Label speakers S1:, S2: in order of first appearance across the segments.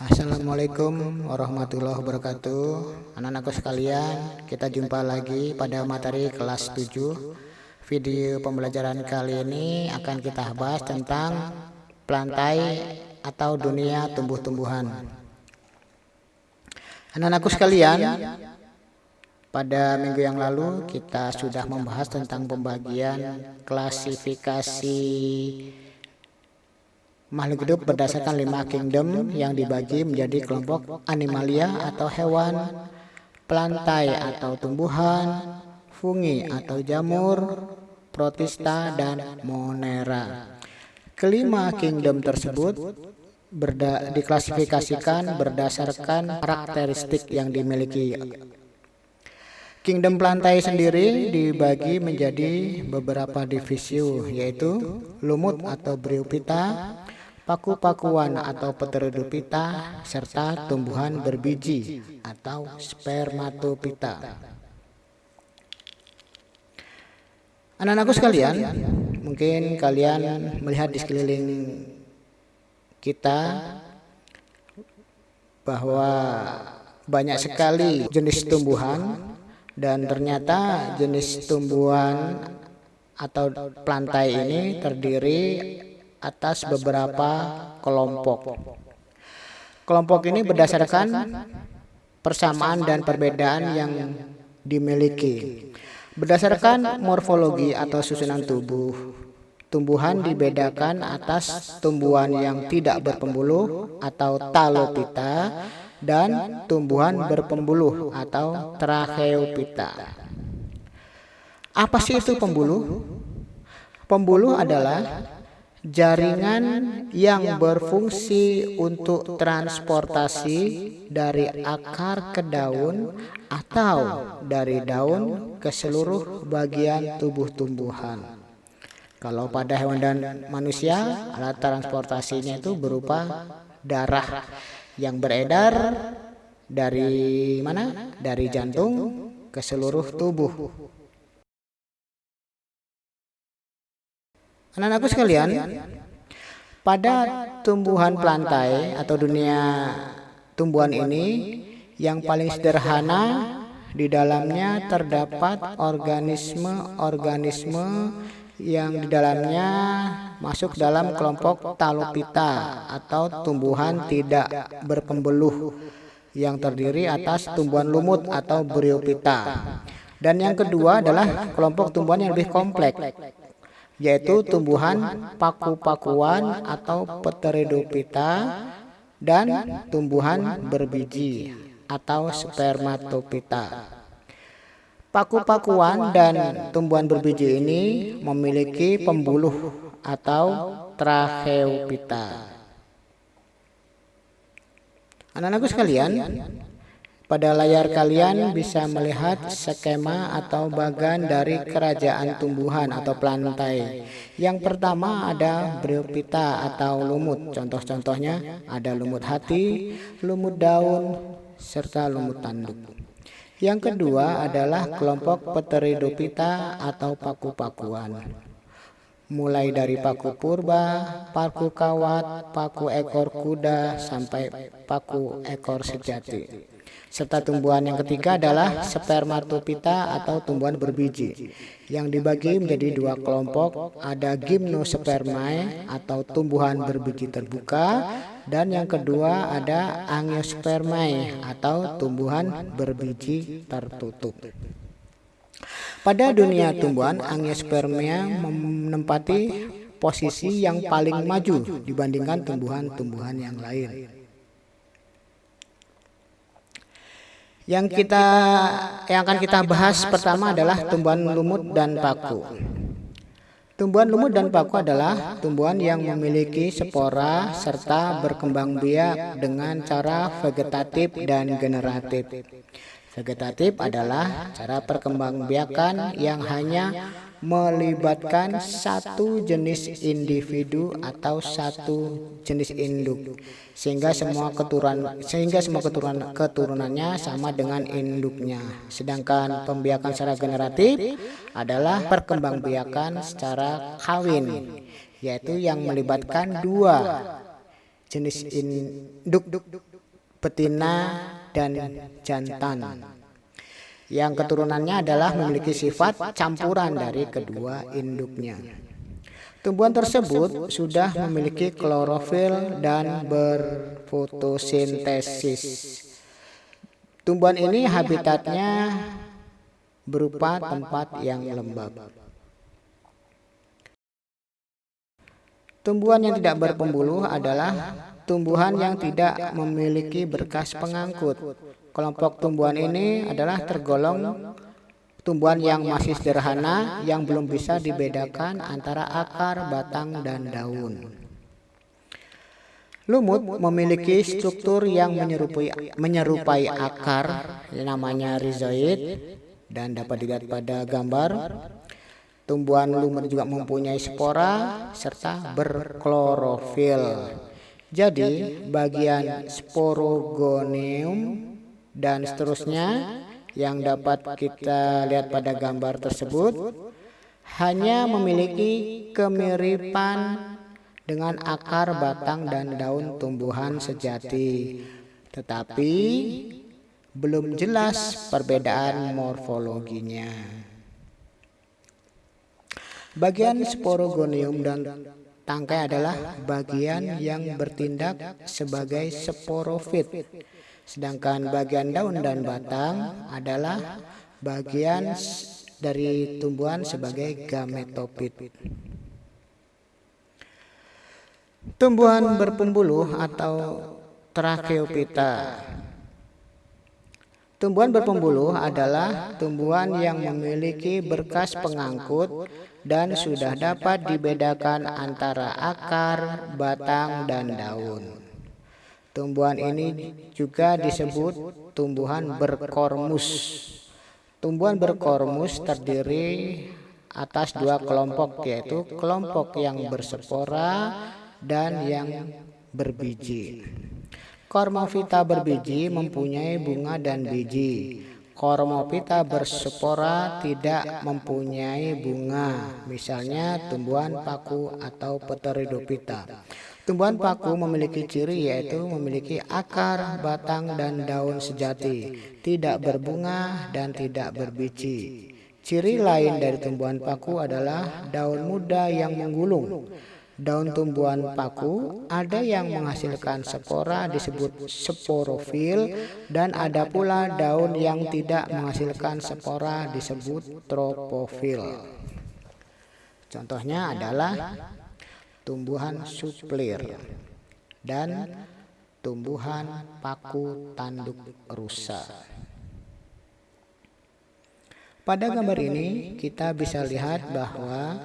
S1: Assalamualaikum warahmatullahi wabarakatuh. Anak-anakku sekalian, kita jumpa lagi pada materi kelas 7. Video pembelajaran kali ini akan kita bahas tentang plantae atau dunia tumbuh-tumbuhan. Anak-anakku sekalian, pada minggu yang lalu kita sudah membahas tentang pembagian klasifikasi makhluk hidup berdasarkan 5 kingdom yang dibagi menjadi kelompok animalia atau hewan, plantae atau tumbuhan, fungi atau jamur, protista, dan monera. Kelima kingdom tersebut diklasifikasikan berdasarkan karakteristik yang dimiliki. Kingdom plantae sendiri dibagi menjadi beberapa divisi, yaitu lumut atau bryophyta, paku-pakuan atau pteridophyta, serta tumbuhan berbiji atau spermatophyta. Anak-anakku sekalian, mungkin kalian melihat di sekeliling kita bahwa banyak sekali jenis tumbuhan, dan ternyata jenis tumbuhan atau plantae ini terdiri atas beberapa kelompok. Kelompok ini berdasarkan persamaan dan perbedaan yang dimiliki. Berdasarkan morfologi atau susunan tubuh, tumbuhan dibedakan atas tumbuhan yang tidak berpembuluh atau talophyta dan tumbuhan berpembuluh atau tracheophyta. Apa sih itu pembuluh? Pembuluh adalah jaringan yang berfungsi untuk transportasi dari akar ke daun atau dari daun ke seluruh bagian tubuh tumbuhan. Kalau pada hewan dan manusia, alat transportasinya itu berupa darah yang beredar dari mana? Dari jantung ke seluruh tubuh. Anak-anakku sekalian, pada tumbuhan plantae atau dunia tumbuhan ini, yang paling sederhana di dalamnya terdapat organisme-organisme yang di dalamnya masuk dalam kelompok talophyta atau tumbuhan tidak berpembuluh yang terdiri atas tumbuhan lumut atau bryophyta. Dan yang kedua adalah kelompok tumbuhan yang lebih kompleks, yaitu tumbuhan paku-pakuan atau pteridophyta dan tumbuhan berbiji atau spermatophyta. Paku-pakuan dan tumbuhan berbiji ini memiliki pembuluh atau tracheophyta. Anak-anakku sekalian, pada layar kalian bisa melihat skema atau bagan dari kerajaan tumbuhan atau plantae. Yang pertama ada bryophyta atau lumut. Contoh-contohnya ada lumut hati, lumut daun, serta lumut tanduk. Yang kedua adalah kelompok pteridophyta atau paku-pakuan. Mulai dari paku purba, paku kawat, paku ekor kuda, sampai paku ekor sejati. Serta tumbuhan yang ketiga adalah spermatophyta atau tumbuhan berbiji, yang dibagi menjadi dua kelompok, ada gymnospermae atau tumbuhan berbiji terbuka, dan yang kedua ada angiospermae atau tumbuhan berbiji tertutup. Pada dunia tumbuhan, angiospermae menempati posisi yang paling maju dibandingkan tumbuhan-tumbuhan yang lain. Yang akan kita bahas pertama adalah tumbuhan lumut dan paku. Tumbuhan lumut dan paku adalah tumbuhan yang memiliki spora serta berkembang biak dengan cara vegetatif dan generatif. Vegetatif adalah cara perkembangbiakan yang hanya melibatkan satu jenis individu atau satu jenis induk, sehingga semua keturunannya sama dengan induknya. Sedangkan pembiakan secara generatif adalah perkembangbiakan secara kawin, yaitu yang melibatkan dua jenis induk, betina, dan jantan. Yang keturunannya adalah memiliki sifat campuran dari kedua induknya. Tumbuhan tersebut sudah memiliki klorofil dan berfotosintesis. Tumbuhan ini habitatnya berupa tempat yang lembab. Tumbuhan yang tidak berpembuluh adalah tumbuhan yang tidak memiliki berkas pengangkut. Kelompok tumbuhan ini adalah tergolong tumbuhan yang masih sederhana yang belum bisa dibedakan antara akar, batang, dan daun. Lumut memiliki struktur yang menyerupai akar, namanya rizoid, dan dapat dilihat pada gambar. Tumbuhan lumut juga mempunyai spora serta berklorofil. Jadi bagian sporogonium dan seterusnya yang dapat kita lihat pada gambar tersebut hanya memiliki kemiripan dengan akar, batang, dan daun tumbuhan sejati, tetapi belum jelas perbedaan morfologinya. Bagian sporogonium dan tangkai adalah bagian yang bertindak sebagai sporofit. Sedangkan bagian daun dan batang adalah bagian dari tumbuhan sebagai gametofit. Tumbuhan berpembuluh atau Tracheophyta. Tumbuhan berpembuluh adalah tumbuhan yang memiliki berkas pengangkut dan sudah dapat dibedakan antara akar, batang, dan daun. Tumbuhan ini juga disebut tumbuhan berkormus. Tumbuhan berkormus terdiri atas dua kelompok, yaitu kelompok yang berspora dan yang berbiji. Kormophyta berbiji mempunyai bunga dan biji. Kormophyta berspora tidak mempunyai bunga, misalnya tumbuhan paku atau Pteridophyta. Tumbuhan paku memiliki ciri yaitu memiliki akar, batang, dan daun sejati, tidak berbunga dan tidak berbiji. Ciri lain dari tumbuhan paku adalah daun muda yang menggulung. Daun tumbuhan paku ada yang menghasilkan spora disebut sporofil, dan ada pula daun yang tidak menghasilkan spora disebut tropofil. Contohnya adalah tumbuhan suplir dan tumbuhan paku tanduk rusa. Pada gambar ini kita bisa lihat bahwa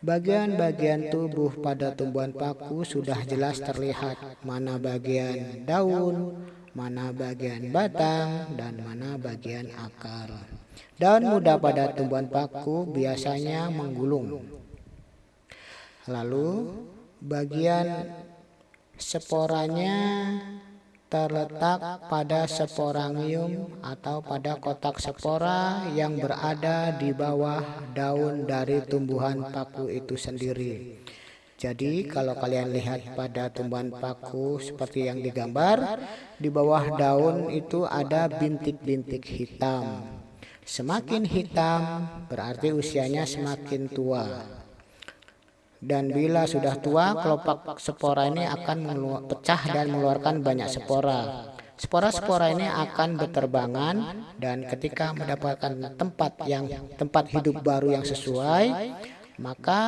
S1: bagian-bagian tubuh pada tumbuhan paku sudah jelas terlihat, mana bagian daun, mana bagian batang, dan mana bagian akar. Daun muda pada tumbuhan paku biasanya menggulung. Lalu bagian sporanya terletak pada sporangium atau pada kotak spora yang berada di bawah daun dari tumbuhan paku itu sendiri. Jadi kalau kalian lihat pada tumbuhan paku seperti yang digambar, di bawah daun itu ada bintik-bintik hitam. Semakin hitam berarti usianya semakin tua. Dan bila sudah tua, kelopak spora ini akan pecah dan mengeluarkan banyak spora. Spora-spora ini akan berterbangan, dan ketika mendapatkan tempat hidup baru yang sesuai, maka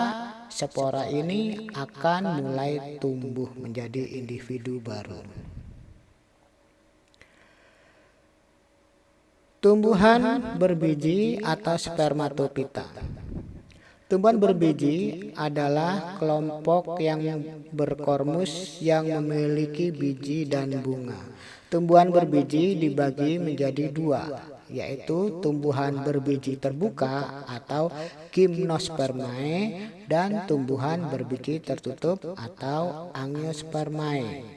S1: spora ini akan mulai tumbuh menjadi individu baru. Tumbuhan berbiji atau spermatophyta. Tumbuhan berbiji adalah kelompok yang berkormus yang memiliki biji dan bunga. Tumbuhan berbiji dibagi menjadi dua, yaitu tumbuhan berbiji terbuka atau gymnospermae dan tumbuhan berbiji tertutup atau angiospermae.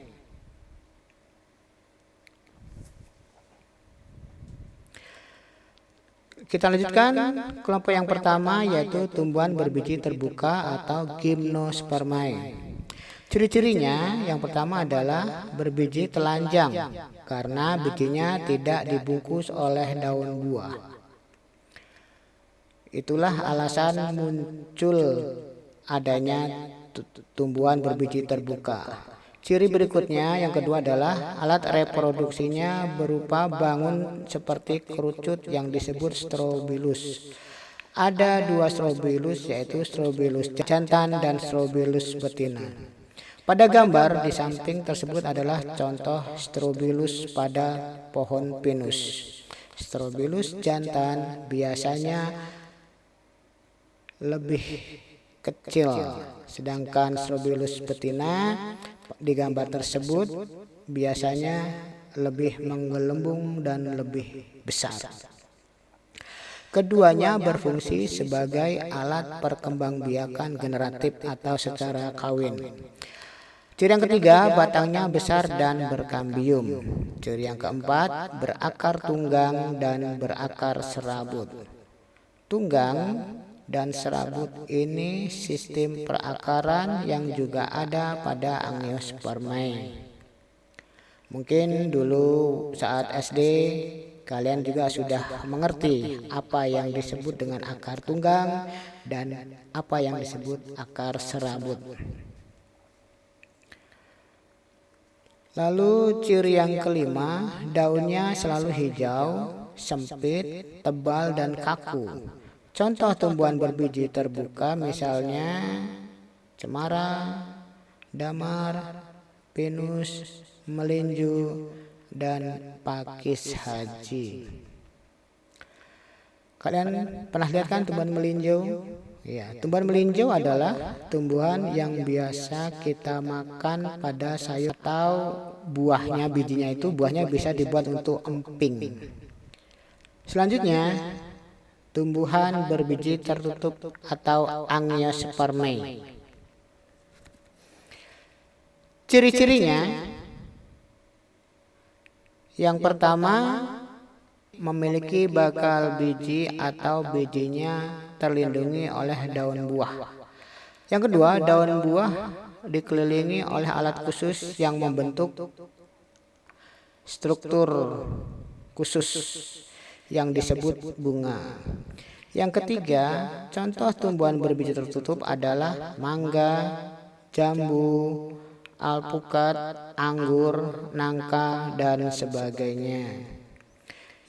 S1: Kita lanjutkan kelompok yang pertama, yaitu tumbuhan berbiji terbuka atau gymnospermae. Ciri-cirinya yang pertama adalah berbiji telanjang karena bijinya tidak dibungkus oleh daun buah. Itulah alasan muncul adanya tumbuhan berbiji terbuka. Ciri berikutnya yang kedua adalah alat reproduksinya berupa bangun seperti kerucut yang disebut strobilus. Ada dua strobilus, yaitu strobilus jantan dan strobilus betina. Pada gambar di samping tersebut adalah contoh strobilus pada pohon pinus. Strobilus jantan biasanya lebih kecil, sedangkan strobilus betina di gambar tersebut biasanya lebih menggelembung dan lebih besar. Keduanya berfungsi sebagai alat perkembangbiakan generatif atau secara kawin. Ciri yang ketiga, batangnya besar dan berkambium. Ciri yang keempat, berakar tunggang dan berakar serabut. Tunggang dan serabut ini sistem perakaran yang juga ada pada Angiospermae. Mungkin dulu saat SD kalian juga sudah mengerti apa yang disebut dengan akar tunggang dan apa yang disebut akar serabut. Lalu ciri yang kelima, daunnya selalu hijau, sempit, tebal dan kaku. Contoh tumbuhan berbiji terbuka misalnya cemara, damar, pinus, melinju, dan pakis haji. Kalian pernah lihat kan tumbuhan melinjo? Ya, tumbuhan melinjo adalah tumbuhan yang biasa kita makan pada sayur atau buahnya, bijinya itu buahnya bisa dibuat untuk emping. Selanjutnya, tumbuhan berbiji tertutup atau Angiospermae. Ciri-cirinya yang pertama, memiliki bakal biji atau bijinya terlindungi oleh daun buah. Yang kedua, daun buah dikelilingi oleh alat khusus yang membentuk struktur khusus yang disebut bunga. Yang ketiga, contoh tumbuhan berbiji tertutup adalah mangga, jambu, alpukat, anggur, nangka, dan sebagainya.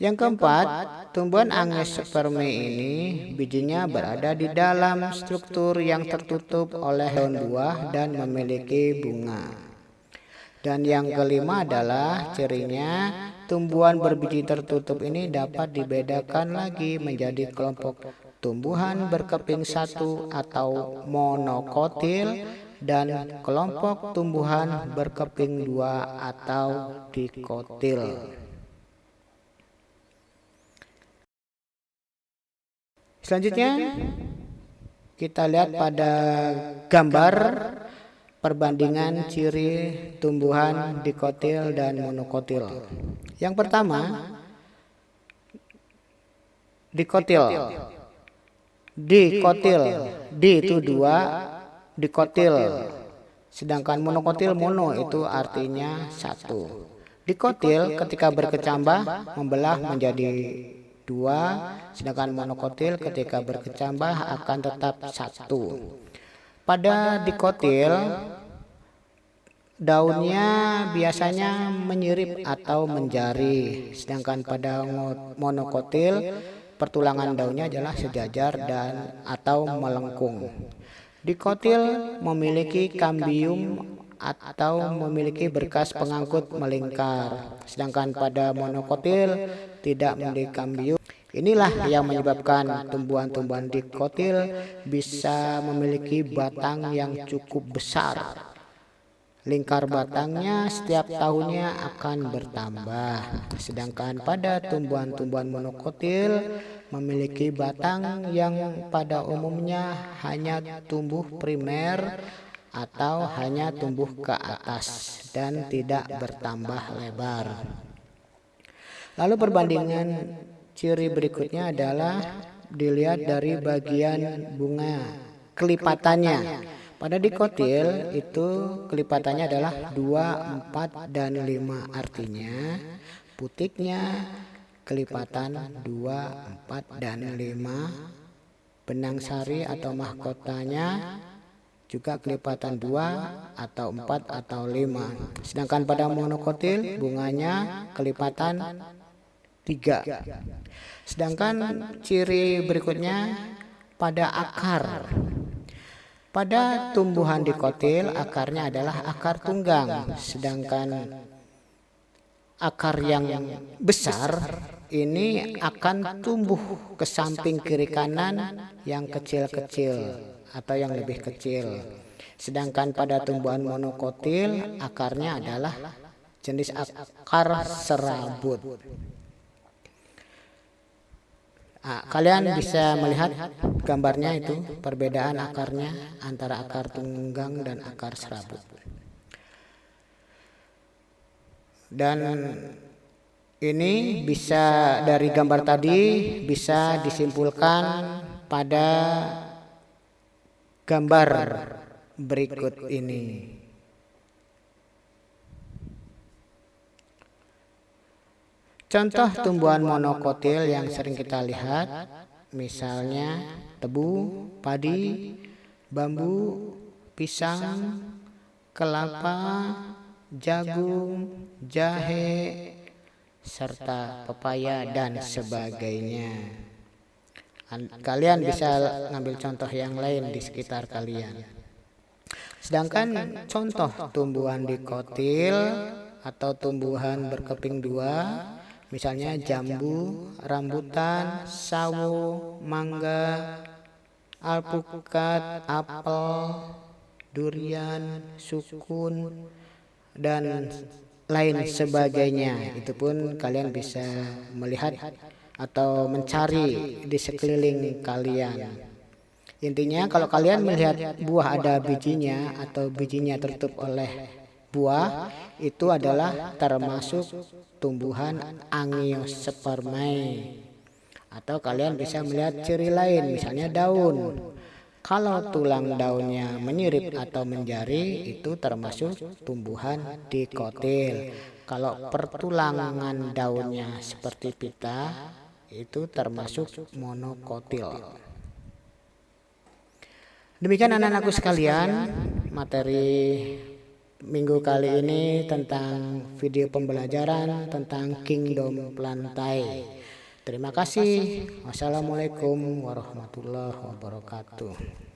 S1: Yang keempat, tumbuhan Angiospermae ini bijinya berada di dalam struktur yang tertutup oleh daun buah dan memiliki bunga. Dan yang kelima adalah cirinya, tumbuhan berbiji tertutup ini dapat dibedakan lagi menjadi kelompok tumbuhan berkeping satu atau monokotil dan kelompok tumbuhan berkeping dua atau dikotil. Selanjutnya kita lihat pada gambar perbandingan ciri tumbuhan dikotil dan monokotil. Yang pertama, dikotil. Dikotil, D itu dua, dikotil. Sedangkan monokotil, mono itu artinya satu. Dikotil ketika berkecambah membelah menjadi dua, sedangkan monokotil ketika berkecambah akan tetap satu. Pada dikotil, daunnya biasanya menyirip atau menjari, sedangkan pada monokotil pertulangan daunnya adalah sejajar dan atau melengkung. Dikotil memiliki kambium atau memiliki berkas pengangkut melingkar, sedangkan pada monokotil tidak memiliki kambium. Inilah yang menyebabkan tumbuhan-tumbuhan dikotil bisa memiliki batang yang cukup besar. Lingkar batangnya setiap tahunnya akan bertambah. Sedangkan pada tumbuhan-tumbuhan monokotil memiliki batang yang pada umumnya hanya tumbuh primer atau hanya tumbuh ke atas dan tidak bertambah lebar. Lalu perbandingan ciri berikutnya adalah dilihat dari bagian bunga, kelipatannya. Pada dikotil itu kelipatannya adalah 2, 4, dan 5. Artinya putiknya kelipatan 2, 4, dan 5. Benang sari atau mahkotanya juga kelipatan 2 atau 4 atau 5. Sedangkan pada monokotil bunganya kelipatan 3. Sedangkan ciri berikutnya pada akar. Pada tumbuhan dikotil akarnya adalah akar tunggang, sedangkan akar yang besar ini akan tumbuh ke samping kiri kanan yang kecil-kecil atau yang lebih kecil. Sedangkan pada tumbuhan monokotil akarnya adalah jenis akar serabut. Kalian bisa melihat gambarnya itu perbedaan akarnya antara akar tunggang dan akar serabut. Dan ini bisa dari gambar tadi bisa disimpulkan pada gambar berikut ini. Contoh tumbuhan monokotil yang sering kita lihat, misalnya tebu, padi, bambu, pisang, kelapa, jagung, jahe, serta pepaya dan sebagainya. Kalian bisa ngambil contoh yang lain di sekitar kalian. Sedangkan contoh tumbuhan dikotil atau tumbuhan berkeping 2, misalnya jambu, rambutan, sawo, mangga, alpukat, apel, durian, sukun, dan lain sebagainya. Itu pun kalian bisa melihat atau mencari di sekeliling kalian. Intinya kalau kalian melihat buah ada bijinya atau bijinya tertutup oleh buah, itu adalah termasuk tumbuhan Angiospermae. Atau kalian bisa melihat ciri lain, misalnya daun. Kalau tulang daunnya menyirip atau menjari, itu termasuk tumbuhan dikotil. Kalau pertulangan daunnya seperti pita, itu termasuk monokotil. Demikian anak-anakku sekalian, materi minggu kali ini tentang video pembelajaran tentang Kingdom Plantae. Terima kasih. Wassalamualaikum warahmatullahi wabarakatuh.